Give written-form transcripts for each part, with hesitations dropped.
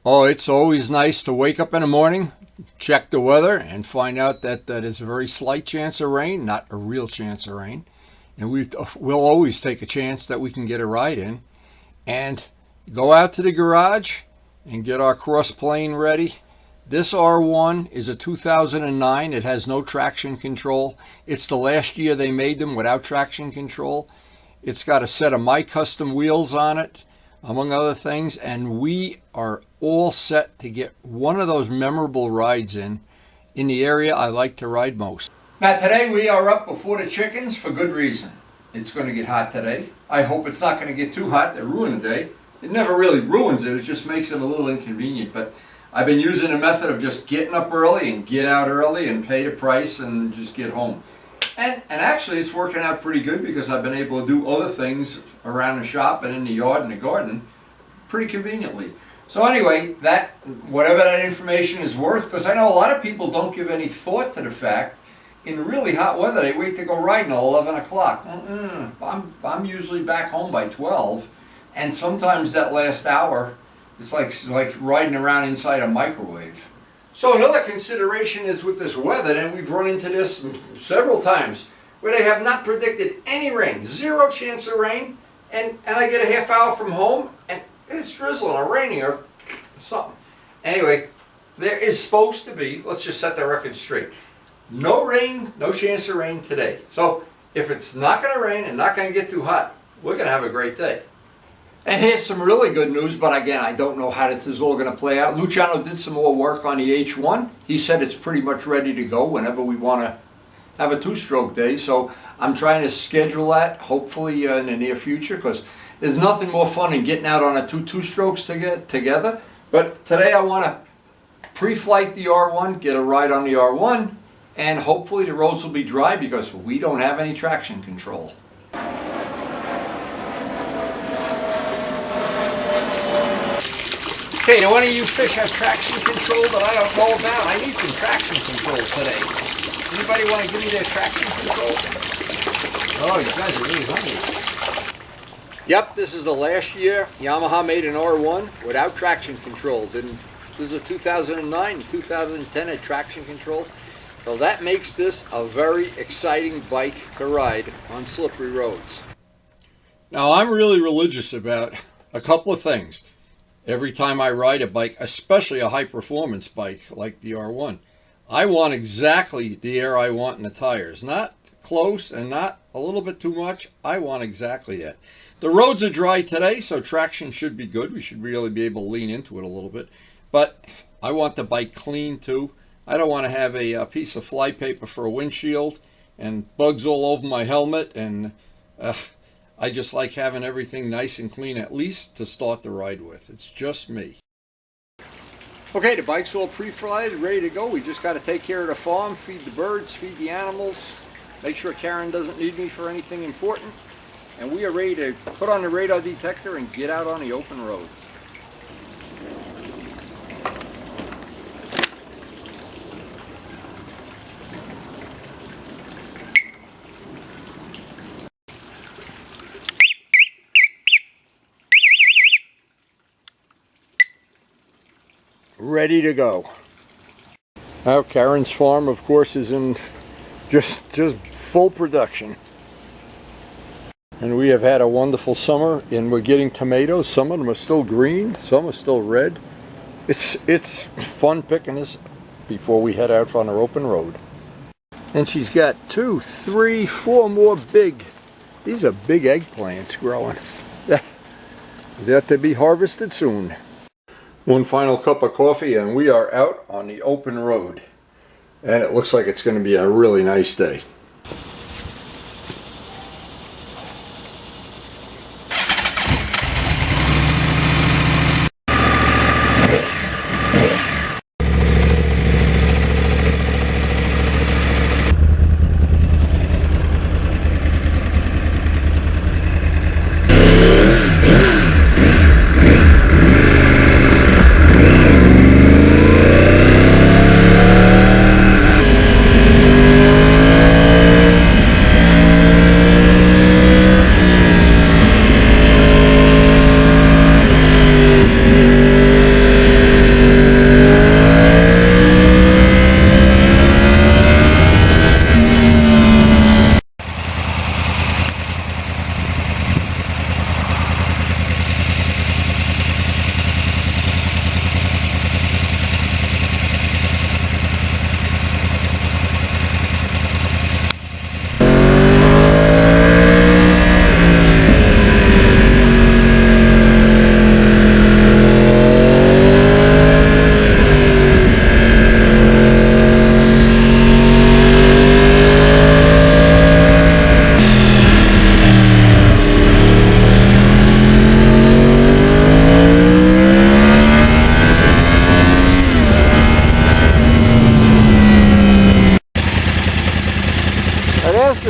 Oh, it's always nice to wake up in the morning, check the weather, and find out that there's a very slight chance of rain, not a real chance of rain. And we'll always take a chance that we can get a ride in. And go out to the garage and get our CROSSPLANE ready. This R1 is a 2009. It has no traction control. It's the last year they made them without traction control. It's got a set of my custom wheels on it, among other things, and we are all set to get one of those memorable rides in the area I like to ride most. Now today we are up before the chickens for good reason. It's going to get hot today. I hope it's not going to get too hot to ruin the day. It never really ruins it, it just makes it a little inconvenient, but I've been using a method of just getting up early and get out early and pay the price and just get home. And actually it's working out pretty good because I've been able to do other things around the shop and in the yard and the garden pretty conveniently. So anyway, whatever that information is worth, because I know a lot of people don't give any thought to the fact in really hot weather they wait to go riding at 11 o'clock. I'm usually back home by 12, and sometimes that last hour it's like riding around inside a microwave. So another consideration is with this weather, and we've run into this several times, where they have not predicted any rain, zero chance of rain, and I get a half hour from home and it's drizzling or raining or something. Anyway, there is supposed to be, let's just set the record straight, no rain, no chance of rain today. So if it's not going to rain and not going to get too hot, we're going to have a great day. And here's some really good news, but again, I don't know how this is all going to play out. Luciano did some more work on the H1. He said it's pretty much ready to go whenever we want to have a two-stroke day. So I'm trying to schedule that, hopefully in the near future, because there's nothing more fun than getting out on a two-strokes together. But today I want to pre-flight the R1, get a ride on the R1, and hopefully the roads will be dry because we don't have any traction control. Okay, do any of you fish have traction control that I don't know about? I need some traction control today. Anybody want to give me their traction control? Oh, you guys are really hungry. Yep, this is the last year Yamaha made an R1 without traction control. This is a 2009, 2010 had traction control. So that makes this a very exciting bike to ride on slippery roads. Now I'm really religious about a couple of things. Every time I ride a bike, especially a high-performance bike like the R1, I want exactly the air I want in the tires. Not close and not a little bit too much. I want exactly that. The roads are dry today, so traction should be good. We should really be able to lean into it a little bit. But I want the bike clean too. I don't want to have a piece of flypaper for a windshield and bugs all over my helmet, and I just like having everything nice and clean, at least to start the ride with. It's just me. Okay, the bike's all pre-flighted, ready to go. We just got to take care of the farm, feed the birds, feed the animals, make sure Karen doesn't need me for anything important. And we are ready to put on the radar detector and get out on the open road. Ready to go. Now Karen's farm, of course, is in just full production. And we have had a wonderful summer, and we're getting tomatoes. Some of them are still green, some are still red. It's fun picking this before we head out on our open road. And she's got 2, 3, 4 more these are big eggplants growing. They're to be harvested soon. One final cup of coffee and we are out on the open road. And it looks like it's going to be a really nice day.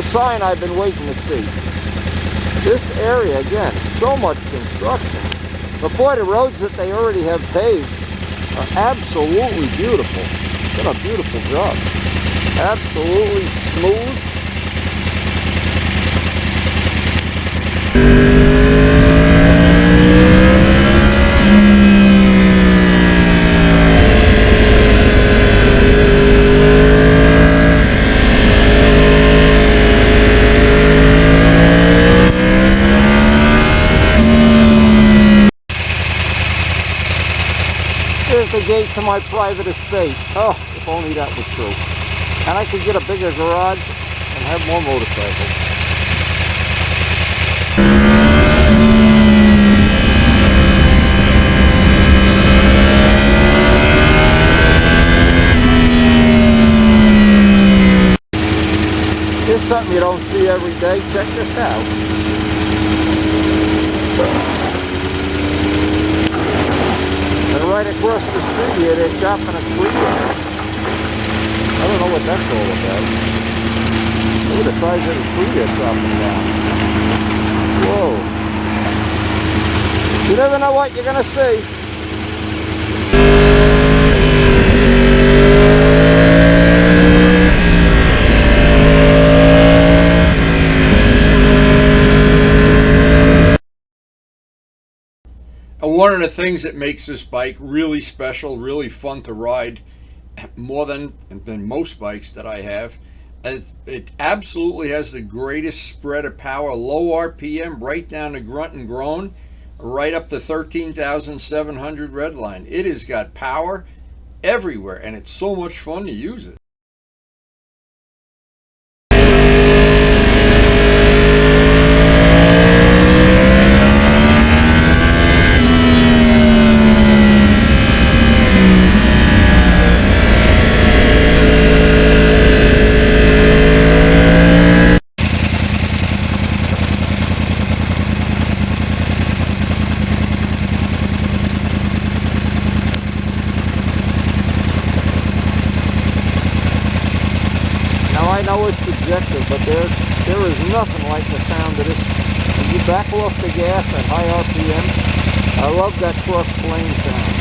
sign I've been waiting to see. This area, again, so much construction. But boy, the roads that they already have paved are absolutely beautiful. What a beautiful job. Absolutely smooth. There's the gate to my private estate. Oh, if only that was true. And I could get a bigger garage and have more motorcycles. Here's something you don't see every day. Check this out. And right across the street here, they're chopping a tree down. I don't know what that's all about. Look at the size of the tree they're chopping down. Whoa. You never know what you're going to see. And one of the things that makes this bike really special, really fun to ride, more than most bikes that I have, is it absolutely has the greatest spread of power, low RPM, right down to grunt and groan, right up to 13,700 redline. It has got power everywhere, and it's so much fun to use it. I know it's subjective, but there is nothing like the sound of this. When you back off the gas at high RPM, I love that cross-plane sound.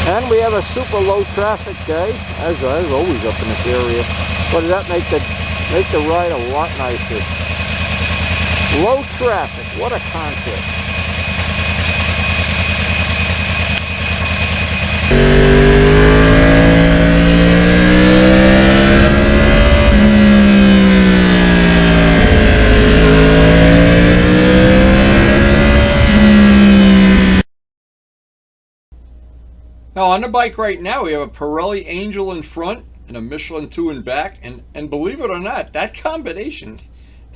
And we have a super low traffic day, as always up in this area. But that make the ride a lot nicer. Low traffic, what a concept. Now on the bike right now, we have a Pirelli Angel in front and a Michelin 2 in back, and believe it or not, that combination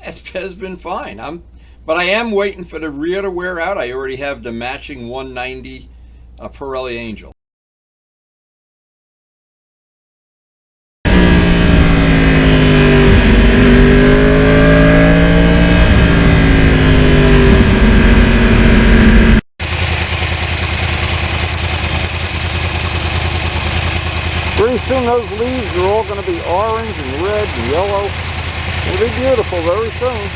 has been fine. But I am waiting for the rear to wear out. I already have the matching 190 Pirelli Angel. Pretty soon those leaves are all going to be orange and red and yellow. It'll be beautiful very soon.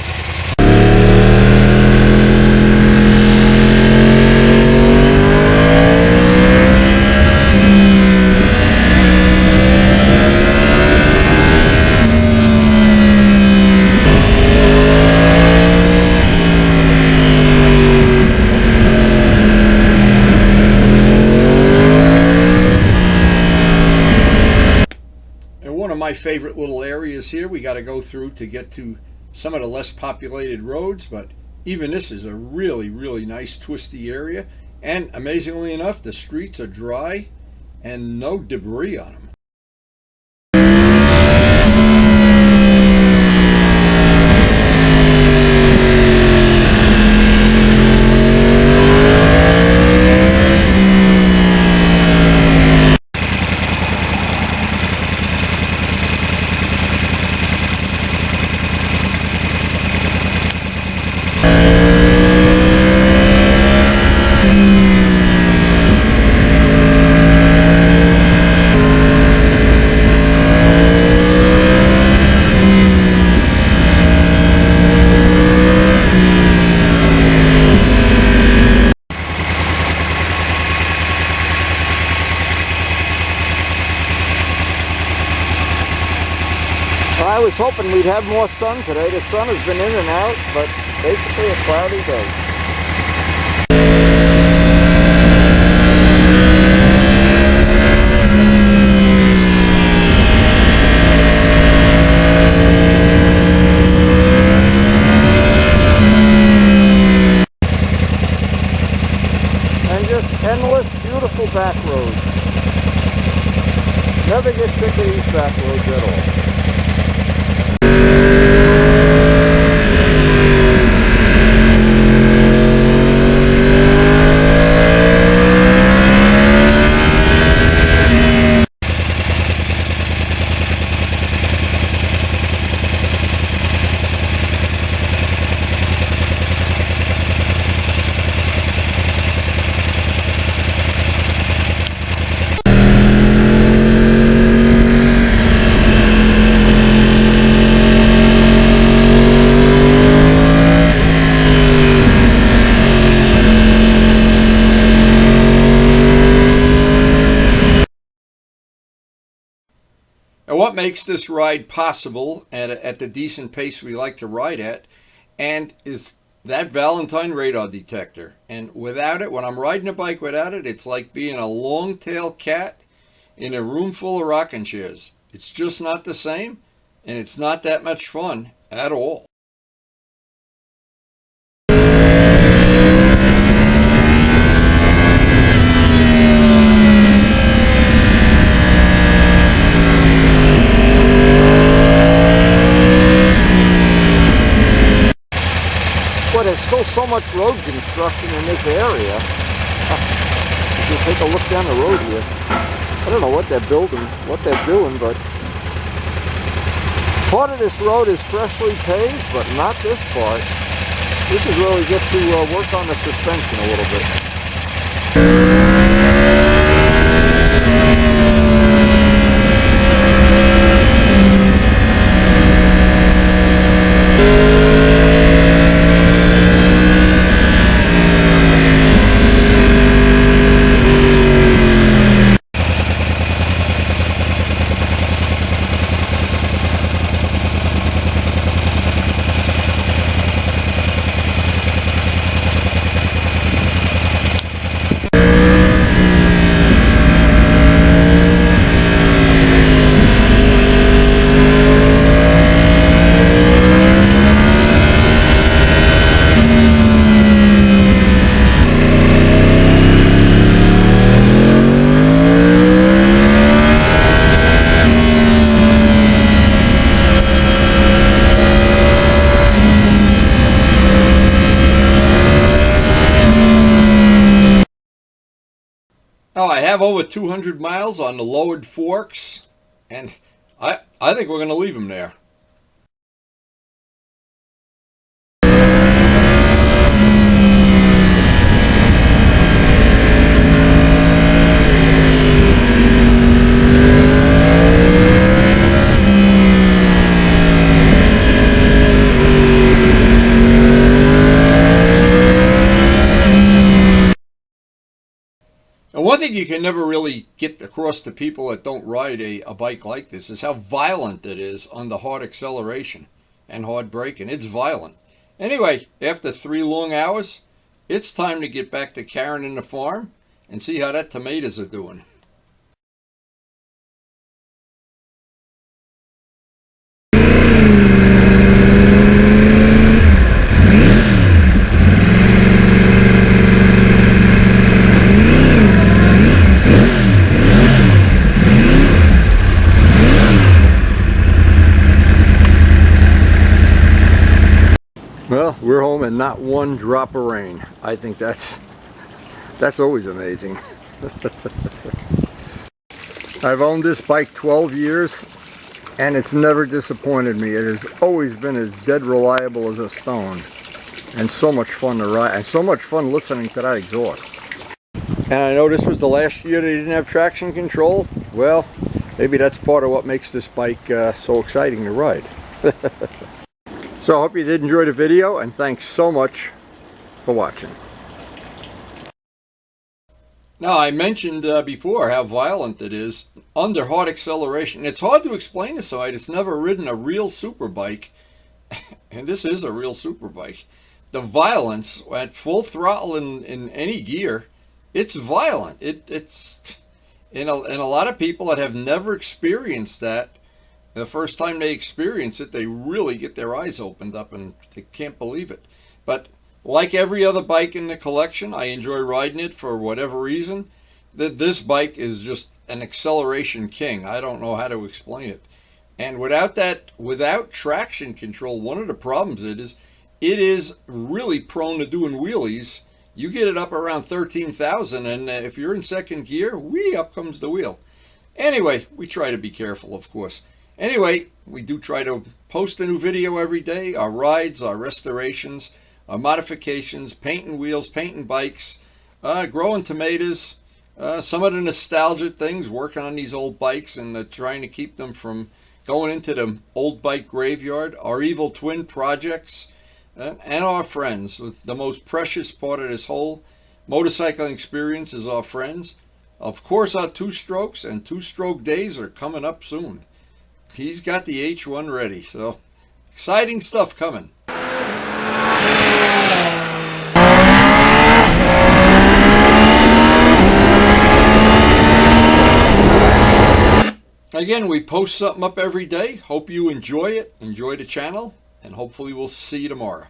One of my favorite little areas here we got to go through to get to some of the less populated roads, but even this is a really nice twisty area, and amazingly enough the streets are dry and no debris on them. I was hoping we'd have more sun today. The sun has been in and out, but basically a cloudy day. And just endless, beautiful back roads. Never get sick of these back roads at all. And what makes this ride possible at the decent pace we like to ride at, and is that Valentine radar detector. And without it, when I'm riding a bike without it, it's like being a long-tailed cat in a room full of rocking chairs. It's just not the same, and it's not that much fun at all. But there's still so much road construction in this area. If you take a look down the road here, I don't know what they're building, what they're doing, but part of this road is freshly paved, but not this part. This is where we get to work on the suspension a little bit. Oh, I have over 200 miles on the lowered forks, and I think we're going to leave them there. And one thing you can never really get across to people that don't ride a bike like this is how violent it is on the hard acceleration and hard braking. It's violent. Anyway, after 3 long hours, it's time to get back to Karen and the farm and see how that tomatoes are doing. home and not one drop of rain. I think that's always amazing. I've owned this bike 12 years and it's never disappointed me. It has always been as dead reliable as a stone, and so much fun to ride, and so much fun listening to that exhaust. And I know this was the last year they didn't have traction control. Well, maybe that's part of what makes this bike so exciting to ride. So I hope you did enjoy the video, and thanks so much for watching. Now, I mentioned before how violent it is under hard acceleration. It's hard to explain to somebody that's never ridden a real super bike, and this is a real super bike. The violence at full throttle in any gear, it's violent. It's and a lot of people that have never experienced that, the first time they experience it, they really get their eyes opened up and they can't believe it. But like every other bike in the collection, I enjoy riding it for whatever reason. This bike is just an acceleration king. I don't know how to explain it. And without traction control, one of the problems it is really prone to doing wheelies. You get it up around 13,000, and if you're in second gear, whee, up comes the wheel. Anyway, we try to be careful, of course. Anyway, we do try to post a new video every day, our rides, our restorations, our modifications, painting wheels, painting bikes, growing tomatoes, some of the nostalgia things, working on these old bikes and trying to keep them from going into the old bike graveyard, our evil twin projects, and our friends. The most precious part of this whole motorcycling experience is our friends. Of course, our two-strokes and two-stroke days are coming up soon. He's got the H1 ready, so exciting stuff coming. Again, we post something up every day. Hope you enjoy it, enjoy the channel, and hopefully we'll see you tomorrow.